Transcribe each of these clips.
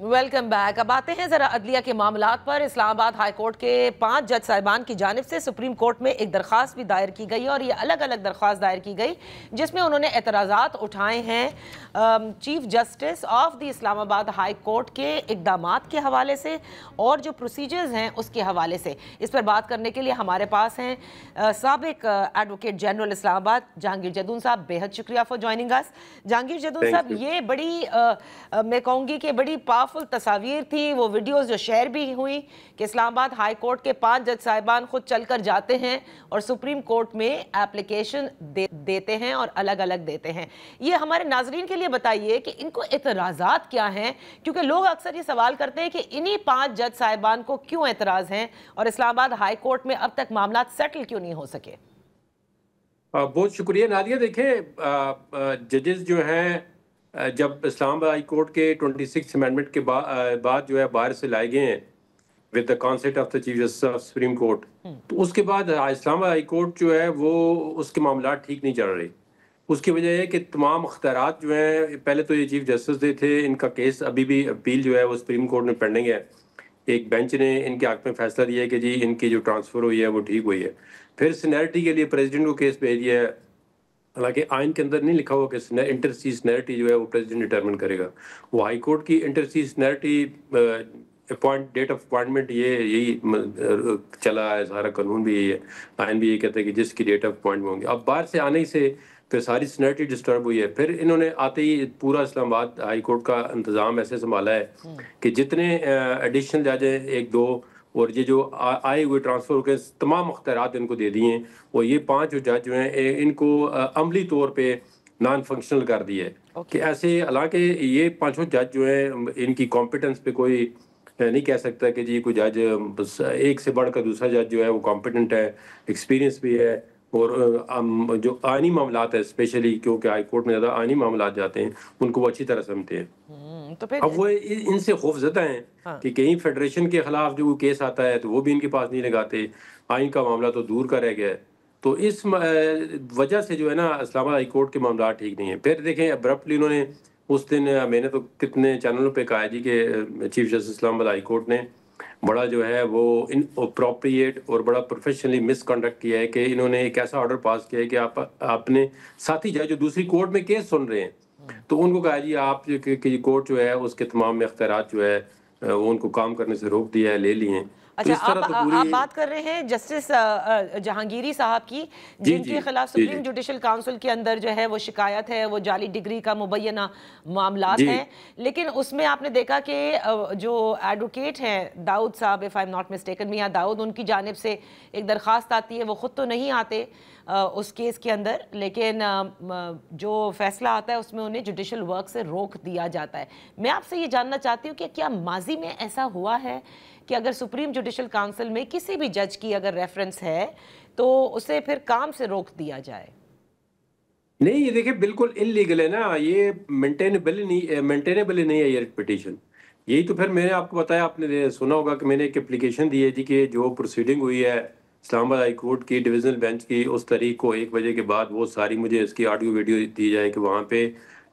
Welcome back. अब आते हैं ज़रा अदलिया के मामलात पर। इस्लामाबाद हाई कोर्ट के 5 जज साहिबान की जानिब से सुप्रीम कोर्ट में एक दरख्वास्त भी दायर की गई और ये अलग अलग दरख्वास्त दायर की गई जिसमें उन्होंने एतराज़ात उठाए हैं chief justice of the Islamabad high court के इक़दामात के हवाले से और जो प्रोसीजर्स हैं उसके हवाले से। इस पर बात करने के लिए हमारे पास हैं साबिक एडवोकेट जनरल इस्लामाबाद जहांगीर जदून साहब। बेहद शुक्रिया for joining us. Jahangir Jadoon साहब, ये बड़ी मैं कहूँगी कि बड़ी पावरफुल तस्वीर थी, वो वीडियोस जो शेयर भी हुई कि इस्लामाबाद हाई कोर्ट के 5 जज साहिबान खुद चलकर जाते हैं और सुप्रीम कोर्ट में एप्लीकेशन देते हैं और अलग अलग देते हैं। ये हमारे नाजरीन के लिए बताइए कि इनको एतराज़ात क्या हैं, क्योंकि लोग अक्सर ये सवाल करते हैं कि इन्हीं 5 जज साहिबान को क्यों एतराज़ हैं और इस्लामाबाद हाई कोर्ट में अब तक मामला सेटल क्यों नहीं हो सके। बहुत शुक्रिया नादिया। देखें, जजेस जो हैं जब इस्लामाबाद हाई कोर्ट के 26 अमेंडमेंट के बाद जो है बाहर से लाए गए हैं with the concept of the chief justice of supreme court, तो उसके बाद इस्लामाबाद हाई कोर्ट जो है वो उसके मामला ठीक नहीं चल रहे। उसकी वजह है कि तमाम अख्तियारात जो हैं, पहले तो ये चीफ जस्टिस दे थे, इनका केस अभी भी अपील जो है वो सुप्रीम कोर्ट में पेंडिंग है। एक बेंच ने इनके हक में फैसला दिया है कि जी इनकी जो ट्रांसफ़र हुई है वो ठीक हुई है। फिर सीनियरिटी के लिए प्रेसिडेंट को केस भेज दिया है, हालांकि आइन के अंदर नहीं लिखा हुआ कि इंटरस्टी सीनियरिटी जो है वो प्रेसिडेंट डिटरमिन करेगा। वो हाई कोर्ट की इंटरस्टी सीनियरिटी डेट ऑफ अपॉइंटमेंट यही चला है, सारा कानून भी यही है, आइन भी यही कहता है कि जिसकी डेट ऑफ अपॉइंटमेंट होंगे। अब बाहर से आने से फिर सारी सीनियरिटी डिस्टर्ब हुई है। फिर इन्होंने आते ही पूरा इस्लामाबाद हाई कोर्ट का इंतज़ाम ऐसे संभाला है कि जितने एडिशनल जज हैं, 1-2, और ये जो आए हुए ट्रांसफ़र के तमाम अख्तियारात इनको दे दिए हैं। और ये 5 जो जज जो हैं इनको अमली तौर पे नॉन फंक्शनल कर दिया है कि ऐसे, हालांकि ये 5 जज जो हैं इनकी कॉम्पिटेंस पे कोई नहीं कह सकता कि जी कोई जज बस एक से बढ़कर दूसरा जज जो है वो कॉम्पिटेंट है, एक्सपीरियंस भी है। और जो आइनी मामलात है स्पेशली, क्योंकि हाई कोर्ट में ज़्यादा आइनी मामलात जाते हैं, उनको वो अच्छी तरह समझते हैं। तो फिर अब वो इनसे खौफजदा हैं कि कहीं फेडरेशन के खिलाफ जो केस आता है तो वो भी इनके पास नहीं लगाते, आइन का मामला तो दूर का रह गया है। तो इस वजह से जो है ना इस्लामाबाद हाई कोर्ट के मामला ठीक नहीं है। फिर देखें अब्रप्टली इन्होंने उस दिन, मैंने तो कितने चैनलों पे कहा जी कि chief justice Islamabad high court ने बड़ा जो है वो इनअप्रोप्रिएट और बड़ा प्रोफेशनली मिसकंडक्ट किया है कि इन्होंने एक ऐसा ऑर्डर पास किया है कि आप अपने साथी जज जो दूसरी कोर्ट में केस सुन रहे हैं तो उनको कहा जी आप कि कोर्ट जो है उसके तमाम इख्तियारात जो है वो उनको काम करने से रोक दिया है, ले लिए हैं। अच्छा, आप बात कर रहे हैं जस्टिस जहांगीरी साहब की, जिनके खिलाफ सुप्रीम जुडिशल काउंसिल के अंदर जो है वो शिकायत है, वो जाली डिग्री का मुबैना मामलात हैं। लेकिन उसमें आपने देखा कि जो एडवोकेट हैं दाऊद साहब, if I am not mistaken, मियां दाऊद, उनकी जानिब से एक दरख्वास्त आती है। वो ख़ुद तो नहीं आते उस केस के अंदर, लेकिन जो फैसला आता है उसमें उन्हें जुडिशल वर्क से रोक दिया जाता है। मैं आपसे ये जानना चाहती हूँ कि क्या माजी में ऐसा हुआ है कि अगर सुप्रीम जुडिशल काउंसिल में किसी भी जज की अगर रेफरेंस है तो उसे फिर काम से रोक दिया जाए? नहीं, ये देखिए बिल्कुल इलीगल है ना, ये मेंटेनेबल नहीं है ये पिटीशन। यही तो फिर मैंने आपको बताया, आपने सुना होगा कि मैंने एक एप्लीकेशन दी है जी कि जो प्रोसीडिंग हुई है इस्लामाबाद हाई कोर्ट की डिविजनल बेंच की उस तारीख को 1 बजे के बाद, वो सारी मुझे इसकी ऑडियो वीडियो दी जाए कि वहाँ पे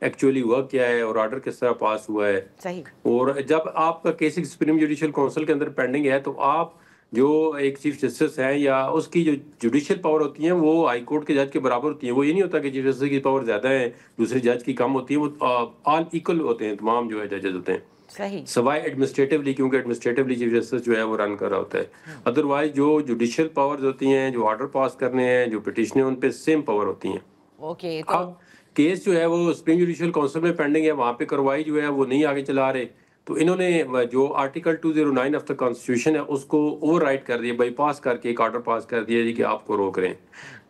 एक्चुअली हुआ क्या है और ऑर्डर किस तरह पास हुआ है। सही। और जब आपका केस सुप्रीम जुडिशल काउंसिल के अंदर पेंडिंग है तो आप जो एक चीफ जस्टिस हैं या उसकी जो जुडिशियल पावर होती है वो हाई कोर्ट के जज के बराबर होती है। वो ये नहीं होता कि चीफ जस्टिस की पावर ज़्यादा है दूसरे जज की कम होती है, वो ऑल इक्वल होते हैं, तमाम जो है जजेस होते हैं। सही। सवाए एडमिनिस्ट्रेटिवली, क्योंकि एडमिनिस्ट्रेटिवली चीफ जस्टिस जो है वो रन कर रहा होता है। अदरवाइज जो जुडिशियल पावर्स होती हैं, जो ऑर्डर पास करने हैं, जो पिटिशन है, उन पे सेम पावर होती हैं। ओके, तो अब केस जो है वो सुप्रीम जुडिशियल काउंसिल में पेंडिंग है, वहाँ पे कार्रवाई जो है वो नहीं आगे चला रहे, तो इन्होंने जो आर्टिकल 209 ऑफ द कॉन्स्टिट्यूशन है उसको ओवरराइड कर दिया, बाईपास करके एक ऑर्डर पास कर दिया जी कि आपको रोक रहे हैं।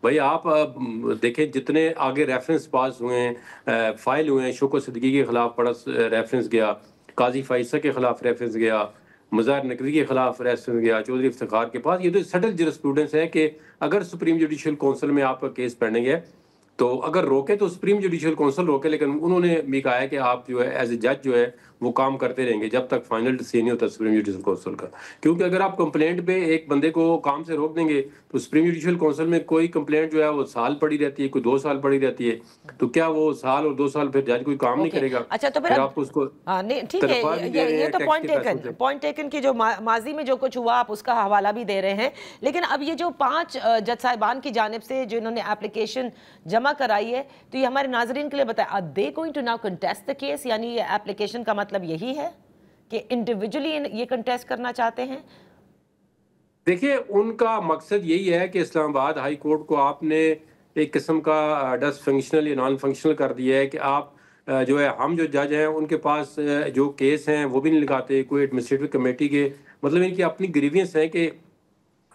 भाई आप देखें जितने आगे रेफरेंस पास हुए हैं, फाइल हुए हैं, शौकत सिद्दीकी के खिलाफ बड़ा रेफरेंस गया, काजी फाइसा के खिलाफ रेफरेंस गया, मज़ार नकवी के खिलाफ रेफरेंस गया, चौधरी इफ्तिखार के पास। ये तो सटल जरिस्प्रूडेंस है कि अगर सुप्रीम जुडिशियल काउंसिल में आपका केस पेंडिंग है تو اگر روکے تو سپریم جوڈیشل کونسل روکے، لیکن انہوں نے بھی کہا ہے کہ آپ جو ہے ایز اے جج جو ہے وہ کام کرتے رہیں گے جب تک فائنل ڈیسیژن نہیں ہوتا سپریم جوڈیشل کونسل کا. کیونکہ اگر آپ کمپلینٹ پہ ایک بندے کو کام سے روک دیں گے تو سپریم جوڈیشل کونسل میں کوئی کمپلینٹ جو ہے وہ سال پڑی رہتی ہے، کوئی 2 سال پڑی رہتی ہے، تو کیا وہ سال اور 2 سال پھر جج کوئی کام نہیں کرے گا؟ اچھا تو پھر آپ اس کو ٹھیک ہے، یہ تو پوائنٹ ٹیکن کی جو ماضی میں جو کچھ ہوا آپ اس کا حوالہ بھی دے رہے ہیں. لیکن اب یہ جو 5 جج صاحبان کی جانب سے جو انہوں نے اپلیکیشن جمع کرائی ہے، تو یہ ہمارے ناظرین کے لیے بتائیں، are they going to now contest the case؟ یعنی یہ اپلیکیشن کا مطلب یہی ہے کہ انڈیویجولی یہ کنٹیسٹ کرنا چاہتے ہیں؟ دیکھیے ان کا مقصد یہی ہے کہ اسلام آباد ہائی کورٹ کو آپ نے ایک قسم کا ڈس فنکشنل یا نان فنکشنل کر دیا ہے کہ آپ جو ہے ہم جو جج ہیں ان کے پاس جو کیس ہیں وہ بھی نہیں لگاتے، کوئی ایڈمنسٹریٹو کمیٹی کے مطلب ان کی اپنی گریوینس ہیں کہ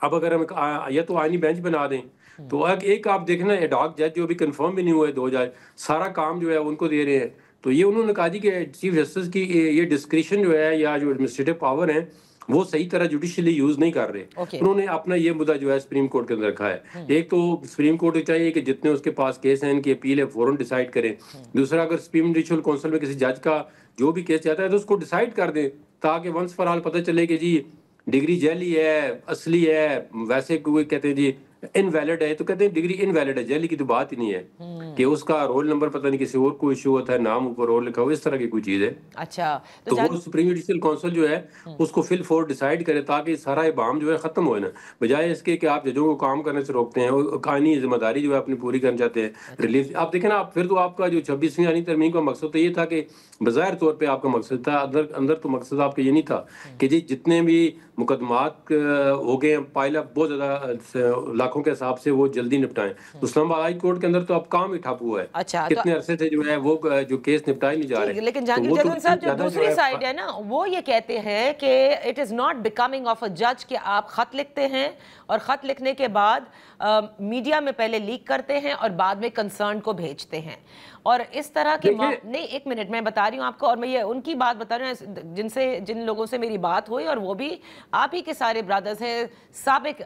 اب اگر ہم یا تو آئینی بینچ بنا دیں تو ایک آپ دیکھنا ایڈاک جج جو بھی کنفرم بھی نہیں ہوئے 2 جج سارا کام جو ہے ان کو دے رہے ہیں. تو یہ انہوں نے کہا جی کہ چیف جسٹس کی یہ ڈسکریشن جو ہے یا جو ایڈمنسٹریٹو پاور ہیں وہ صحیح طرح جوڈیشلی یوز نہیں کر رہے. انہوں نے اپنا یہ مدعا جو ہے سپریم کورٹ کے اندر رکھا ہے. ایک تو سپریم کورٹ کو چاہیے کہ جتنے اس کے پاس کیس ہیں ان کی اپیل ہے فوراً ڈیسائیڈ کریں. دوسرا اگر سپریم جوڈیشل کونسل میں کسی جج کا جو بھی کیس جاتا ہے تو اس کو ڈیسائیڈ کر دیں تاکہ ونس فار آل پتہ چلے کہ جی ڈگری جعلی ہے اصلی ہے. ویسے کوئی کہتے ہیں جی انویلڈ ہے تو کہتے ہیں ڈگری انویلڈ ہے، جعلی کی تو بات ہی نہیں ہے کہ اس کا رول نمبر پتہ نہیں کسی اور کو ایشو ہوتا ہے، نام اوپر رول لکھا ہو، اس طرح کی کوئی چیز ہے. اچھا تو وہ سپریم جوڈیشل کونسل جو ہے اس کو فل فور ڈیسائیڈ کرے تاکہ سارا ابہام جو ہے ختم ہوئے نا، بجائے اس کے کہ آپ ججوں کو کام کرنے سے روکتے ہیں. قانونی ذمہ داری جو ہے اپنی پوری کرنا چاہتے ہیں ریلیف. آپ دیکھیں نا پھر تو آپ کا جو 26ویں آئینی ترمیم کا مقصد تو یہ تھا کہ بظاہر طور پہ آپ کا مقصد تھا، اندر تو مقصد آپ کا یہ نہیں تھا کہ جی جتنے بھی مقدمات ہو گئے ہیں پائل اپ بہت زیادہ لاکھوں کے حساب سے وہ جلدی نپٹائیں. تو اسلام آباد ہائی کورٹ کے اندر تو اب کام ہی ٹھپ ہوا ہے، کتنے عرصے سے جو ہے وہ جو کیس نپٹائے نہیں جا رہے. لیکن جہانگیر جدون صاحب جو دوسری سائیڈ ہے نا وہ یہ کہتے ہیں کہ it is not becoming of a جج کہ آپ خط لکھتے ہیں اور خط لکھنے کے بعد میڈیا میں پہلے لیک کرتے ہیں اور بعد میں کنسرن کو بھیجتے ہیں. اور اس طرح کے نہیں، ایک منٹ میں بتا رہی ہوں آپ کو، اور میں یہ ان کی بات بتا رہی ہوں جن لوگوں سے میری بات ہوئی، اور وہ بھی آپ ہی کے سارے برادرز ہیں، سابق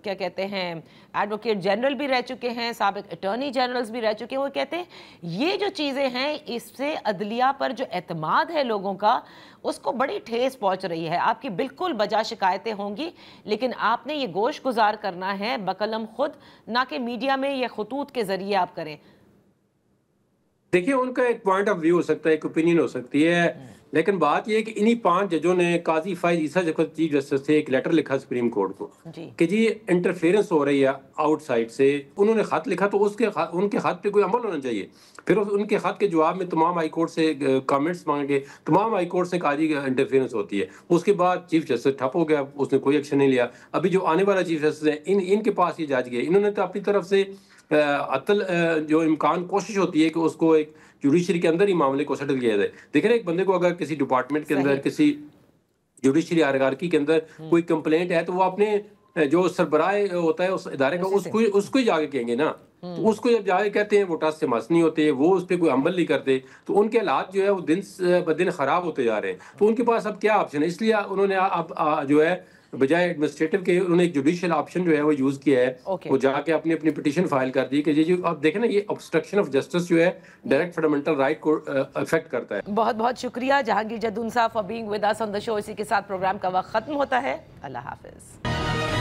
کیا کہتے ہیں ایڈوکیٹ جنرل بھی رہ چکے ہیں، سابق اٹارنی جنرلز بھی رہ چکے ہیں. وہ کہتے ہیں یہ جو چیزیں ہیں اس سے عدلیہ پر جو اعتماد ہے لوگوں کا اس کو بڑی ٹھیس پہنچ رہی ہے. آپ کی بالکل بجا شکایتیں ہوں گی لیکن آپ نے یہ گوش گزار کرنا ہے بقلم خود، نہ کہ میڈیا میں یہ خطوط کے ذریعے آپ کریں. دیکھیں ان کا ایک پوائنٹ آف ویو ہو سکتا ہے، ایک اوپینین ہو سکتی ہے، لیکن بات یہ ہے کہ انہی 5 ججوں نے قاضی فائز عیسیٰ جب چیف جسٹس تھے ایک لیٹر لکھا سپریم کورٹ کو کہ جی انٹرفیئرنس ہو رہی ہے آؤٹ سائڈ سے. انہوں نے خط لکھا تو ان کے خط پہ کوئی عمل ہونا چاہیے. پھر ان کے خط کے جواب میں تمام ہائی کورٹ سے کامنٹس مانگے، تمام ہائی کورٹ سے قاضی کا انٹرفیئرنس ہوتی ہے. اس کے بعد چیف جسٹس ٹھپ ہو گیا، اس نے کوئی ایکشن نہیں لیا. ابھی جو آنے والا چیف جسٹس ہے ان کے پاس یہ جج گئے، انہوں نے تو اپنی طرف سے عطل جو امکان کوشش ہوتی ہے کہ اس کو ایک جوڈیشری کے اندر ہی معاملے کو سیٹل کیا جائے. دیکھیں ایک بندے کو اگر کسی ڈپارٹمنٹ کے اندر کسی جوڈیشری ہائرارکی کے اندر کوئی کمپلینٹ ہے تو وہ اپنے جو سربراہ ہوتا ہے اس ادارے کا اس کو ہی جا کے کہیں گے نا. تو اس کو جب جا کے کہتے ہیں وہ ٹس سے مس نہیں ہوتے، وہ اس پہ کوئی عمل نہیں کرتے، تو ان کے حالات جو ہے وہ دن بدن خراب ہوتے جا رہے ہیں. تو ان کے پاس اب کیا آپشن ہے؟ اس لیے انہوں نے اب جو ہے بجائے ایڈمنسٹریٹو کے انہوں نے ایک جوڈیشل آپشن جو ہے وہ یوز کیا ہے. وہ جا کے اپنی پٹیشن فائل کر دی کہ جی آپ دیکھیں نا یہ obstruction of justice جو ہے ڈائریکٹ فنڈامنٹل رائٹ کو افیکٹ کرتا ہے. بہت بہت شکریہ جہانگیر جدون صاحب for being with us on the show. اسی کے ساتھ پروگرام کا وقت ختم ہوتا ہے. اللہ حافظ.